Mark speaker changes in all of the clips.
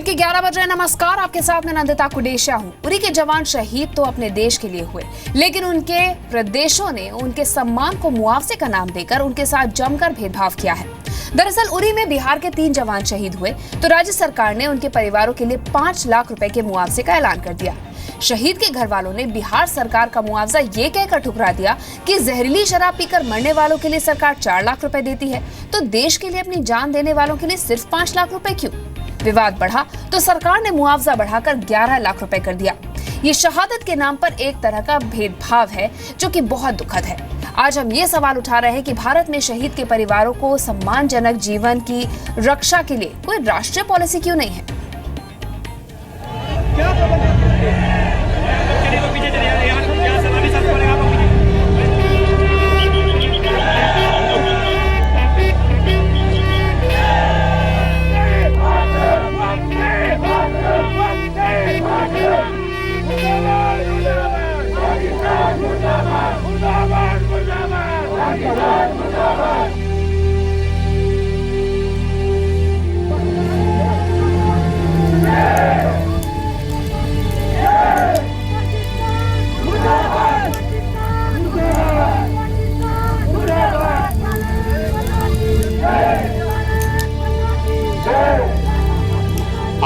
Speaker 1: के 11 बज रहे। नमस्कार, आपके साथ मैं नंदिता कुडेशिया हूँ। उरी के जवान शहीद तो अपने देश के लिए हुए, लेकिन उनके प्रदेशों ने उनके सम्मान को मुआवजे का नाम देकर उनके साथ जमकर भेदभाव किया है। दरअसल उरी में बिहार के 3 जवान शहीद हुए तो राज्य सरकार ने उनके परिवारों के लिए 5 लाख रुपए के मुआवजे का ऐलान कर दिया। शहीद के घर वालों ने बिहार सरकार का मुआवजा ये कहकर ठुकरा दिया कि जहरीली शराब पीकर मरने वालों के लिए सरकार 4 लाख रुपए देती है, तो देश के लिए अपनी जान देने वालों के लिए सिर्फ 5 लाख रुपए क्यों? विवाद बढ़ा तो सरकार ने मुआवजा बढ़ाकर 11 लाख रुपए कर दिया। ये शहादत के नाम पर एक तरह का भेदभाव है जो कि बहुत दुखद है। आज हम ये सवाल उठा रहे हैं कि भारत में शहीद के परिवारों को सम्मानजनक जीवन की रक्षा के लिए कोई राष्ट्रीय पॉलिसी क्यों नहीं है?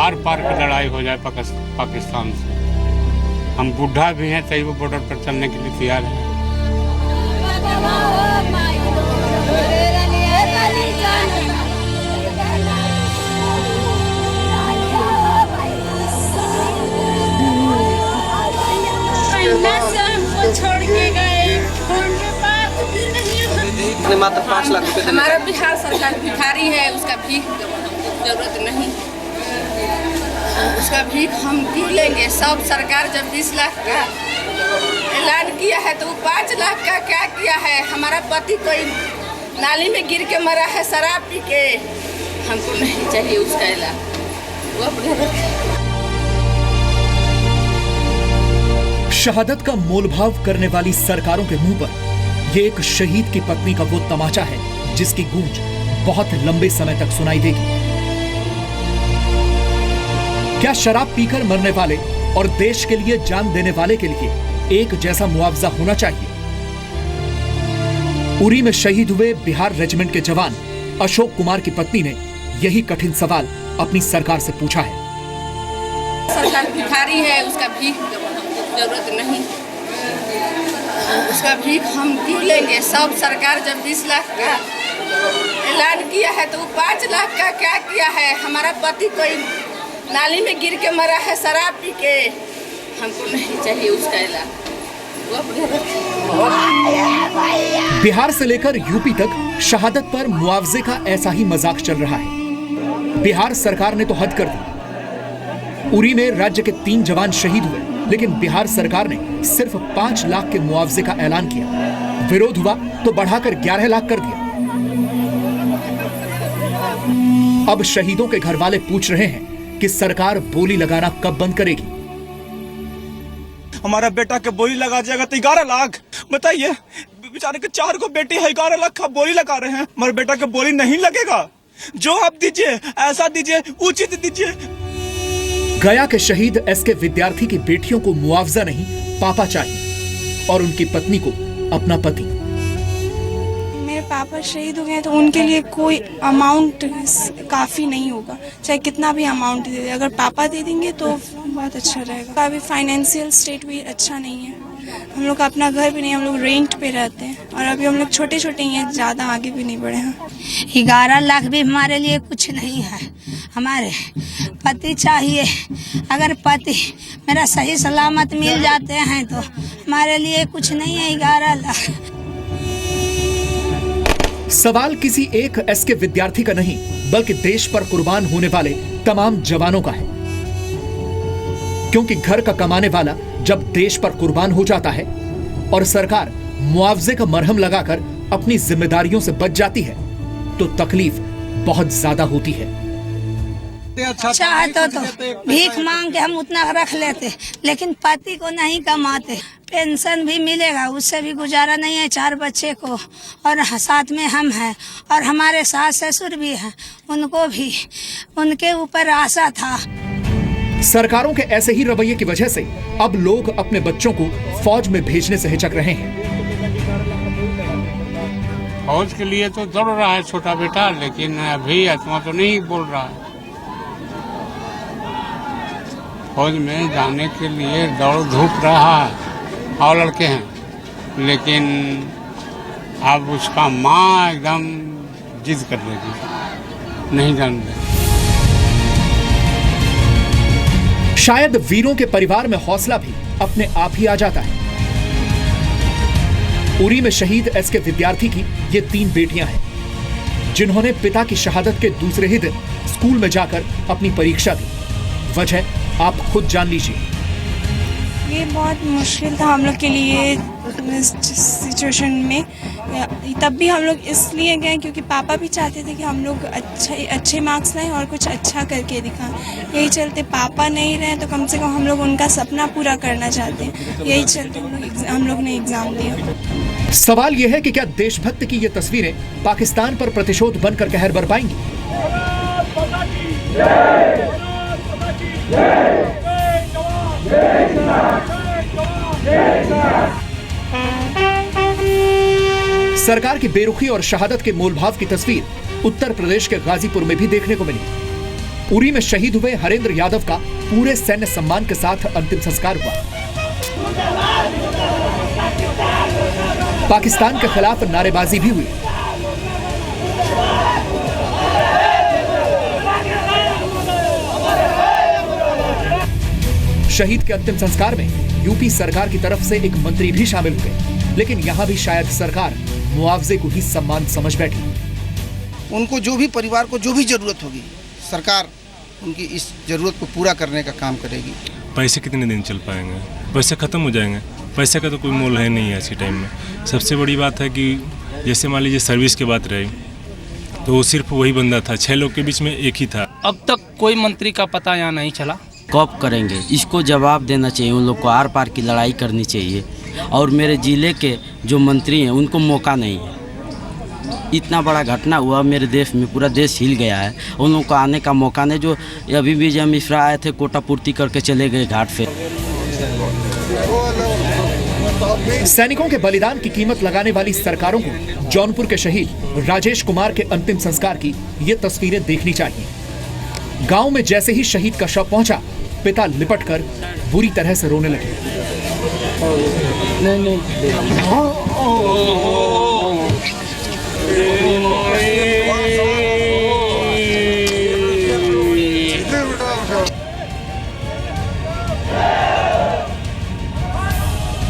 Speaker 2: आर पार की लड़ाई हो जाए पाकिस्तान से, हम बुढ़ा भी हैं तभी वो बॉर्डर पर चलने के लिए तैयार हैं।
Speaker 3: छोड़ के गए,
Speaker 4: मात्र 5 लाख रुपए।
Speaker 3: हमारा बिहार सरकार भिखारी है, उसका भीख जरूरत नहीं, उसका भीख हम क्यों लेंगे? सब सरकार जब 20 लाख का ऐलान किया है तो वो 5 लाख का क्या किया है? हमारा पति कोई नाली में गिर के मरा है शराब पी के, हमको नहीं चाहिए उसका ऐलान, वो अपने
Speaker 5: शहादत का मोलभाव करने वाली सरकारों के मुंह पर ये एक शहीद की पत्नी का वो तमाचा है जिसकी गूंज बहुत लंबे समय तक सुनाई देगी। क्या शराब पीकर मरने वाले और देश के लिए जान देने वाले के लिए एक जैसा मुआवजा होना चाहिए? उरी में शहीद हुए बिहार रेजिमेंट के जवान अशोक कुमार की पत्नी ने यही कठिन सवाल अपनी सरकार से पूछा है।
Speaker 3: सरकार भिखारी है, उसका भीख जरूरत नहीं, उसका भीख हम क्यों लेंगे? सब सरकार जब 20 लाख का ऐलान किया है तो वो 5 लाख का क्या किया है? हमारा पति कोई नाली में गिर के मरा है शराब पी के, हमको नहीं चाहिए उसका ऐलान, वो अपने
Speaker 5: बिहार से लेकर यूपी तक शहादत पर मुआवजे का ऐसा ही मजाक चल रहा है। बिहार सरकार ने तो हद कर दी। उरी में राज्य के 3 जवान शहीद हुए, लेकिन बिहार सरकार ने सिर्फ 5 लाख के मुआवजे का ऐलान किया। विरोध हुआ तो बढ़ाकर 11 लाख कर दिया। अब शहीदों के घर वाले पूछ रहे हैं कि सरकार बोली लगाना कब बंद करेगी?
Speaker 4: हमारा बेटा के बोली लगा जाएगा तो 11 लाख, बताइए बेचारे के 4 को बेटी है, 11 लाख का बोली लगा रहे हैं। हमारे बेटा के बोली नहीं लगेगा, जो आप दीजिए ऐसा दीजिए, उचित दीजिए।
Speaker 5: गया के शहीद एसके विद्यार्थी की बेटियों को मुआवजा नहीं पापा चाहिए और उनकी पत्नी को अपना पति।
Speaker 6: मेरे पापा शहीद हो गए तो उनके लिए कोई अमाउंट काफ़ी नहीं होगा, चाहे कितना भी अमाउंट दे दे, अगर पापा दे देंगे तो बहुत अच्छा रहेगा। अभी फाइनेंशियल स्टेट भी अच्छा नहीं है, हम लोग का अपना घर भी नहीं, हम लोग रेंट पे रहते हैं और अभी हम लोग छोटे छोटे ही हैं, ज़्यादा आगे भी नहीं बढ़े हैं।
Speaker 7: 11 लाख भी हमारे लिए कुछ नहीं है, हमारे पति चाहिए। अगर पति मेरा सही सलामत मिल जाते हैं तो हमारे लिए कुछ नहीं है 11 लाख।
Speaker 5: सवाल किसी एक एसके विद्यार्थी का नहीं, बल्कि देश पर कुर्बान होने वाले तमाम जवानों का है। क्योंकि घर का कमाने वाला जब देश पर कुर्बान हो जाता है और सरकार मुआवजे का मरहम लगाकर अपनी जिम्मेदारियों से बच जाती है तो तकलीफ बहुत ज्यादा होती है।
Speaker 7: चाहते तो भीख मांग के हम उतना रख लेते, लेकिन पति को नहीं कमाते, पेंशन भी मिलेगा, उससे भी गुजारा नहीं है 4 बच्चे को, और साथ में हम हैं और हमारे सास ससुर भी हैं, उनको भी उनके ऊपर आशा था।
Speaker 5: सरकारों के ऐसे ही रवैये की वजह से अब लोग अपने बच्चों को फौज में भेजने से हिचक रहे हैं।
Speaker 2: फौज के लिए तो दौड़ रहा है छोटा बेटा, लेकिन अभी आत्मा तो नहीं बोल रहा है। फौज में जाने के लिए दौड़ धूप रहा है और लड़के हैं, लेकिन अब उसका माँ एकदम जिद कर देगी, नहीं जाने देगी।
Speaker 5: शायद वीरों के परिवार में हौसला भी अपने आप ही आ जाता है। उरी में शहीद एसके विद्यार्थी की ये 3 बेटियां हैं, जिन्होंने पिता की शहादत के दूसरे ही दिन स्कूल में जाकर अपनी परीक्षा दी। वजह आप खुद जान लीजिए।
Speaker 6: ये बहुत मुश्किल था हम लोग के लिए इस सिचुएशन में। तब भी हम लोग इसलिए गए क्योंकि पापा भी चाहते थे कि हम लोग अच्छे मार्क्स लाएं और कुछ अच्छा करके दिखाएं। यही चलते पापा नहीं रहे तो कम से कम हम लोग उनका सपना पूरा करना चाहते हैं। यही चलते हम लोग ने एग्ज़ाम दिया।
Speaker 5: सवाल यह है कि क्या देशभक्त की ये तस्वीरें पाकिस्तान पर प्रतिशोध बनकर कहर बरपाएंगी? सरकार की बेरुखी और शहादत के मोलभाव की तस्वीर उत्तर प्रदेश के गाजीपुर में भी देखने को मिली। उरी में शहीद हुए हरेंद्र यादव का पूरे सैन्य सम्मान के साथ अंतिम संस्कार हुआ। पाकिस्तान के खिलाफ नारेबाजी भी हुई। शहीद के अंतिम संस्कार में यूपी सरकार की तरफ से एक मंत्री भी शामिल हुए, लेकिन यहां भी शायद सरकार मुआवजे को ही सम्मान समझ बैठी।
Speaker 8: उनको जो भी परिवार को जो भी जरूरत होगी, सरकार उनकी इस जरूरत को पूरा करने का काम करेगी।
Speaker 9: पैसे कितने दिन चल पाएंगे? पैसे खत्म हो जाएंगे। पैसे का तो कोई मोल है नहीं ऐसे टाइम में। सबसे बड़ी बात है कि जैसे मान लीजिए सर्विस की बात रही तो वो सिर्फ वही बंदा था, 6 लोग के बीच में एक ही था।
Speaker 10: अब तक कोई मंत्री का पता यहाँ नहीं चला।
Speaker 11: कब करेंगे इसको जवाब देना चाहिए। उन लोग को आर पार की लड़ाई करनी चाहिए। और मेरे ज़िले के जो मंत्री हैं उनको मौका नहीं है। इतना बड़ा घटना हुआ मेरे देश में, पूरा देश हिल गया है। उन लोगों को आने का मौका नहीं। जो अभी भी जब मिश्रा आए थे कोटा पूर्ति करके चले गए घाट पे।
Speaker 5: सैनिकों के बलिदान की कीमत लगाने वाली सरकारों को जौनपुर के शहीद राजेश कुमार के अंतिम संस्कार की ये तस्वीरें देखनी चाहिए। गांव में जैसे ही शहीद का शव पहुंचा, पिता लिपटकर बुरी तरह से रोने लगे।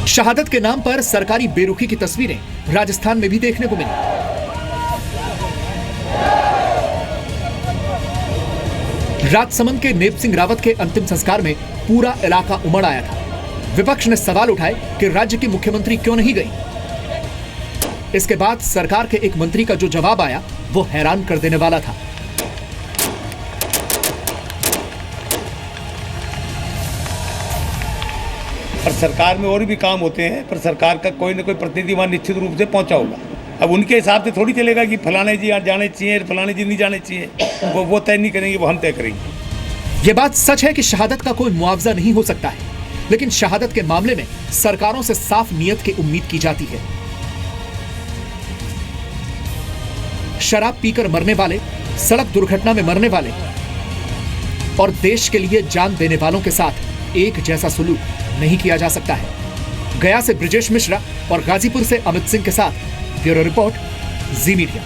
Speaker 5: शहादत के नाम पर सरकारी बेरुखी की तस्वीरें राजस्थान में भी देखने को मिली। राजसमंद के नेप सिंह रावत के अंतिम संस्कार में पूरा इलाका उमड़ आया था। विपक्ष ने सवाल उठाए कि राज्य की मुख्यमंत्री क्यों नहीं गई। इसके बाद सरकार के एक मंत्री का जो जवाब आया वो हैरान कर देने वाला था।
Speaker 12: पर सरकार में और भी काम होते हैं, पर सरकार का कोई ना कोई प्रतिनिधि वहाँ निश्चित रूप से पहुंचा होगा। अब उनके हिसाब से थोड़ी चलेगा कि फलाने जी यहाँ जाने चाहिए, फलाने जी नहीं जाने चाहिए। वो तय नहीं करेंगे, वो हम तय करेंगे।
Speaker 5: ये बात सच है कि शहादत का कोई मुआवजा नहीं हो सकता है, लेकिन शहादत के मामले में सरकारों से साफ नीयत की उम्मीद की जाती है। शराब पीकर मरने वाले, सड़क दुर्घटना में मरने वाले और देश के लिए जान देने वालों के साथ एक जैसा सलूक नहीं किया जा सकता है। गया से ब्रिजेश मिश्रा और गाजीपुर से अमित सिंह के साथ ब्यूरो रिपोर्ट, जी मीडिया।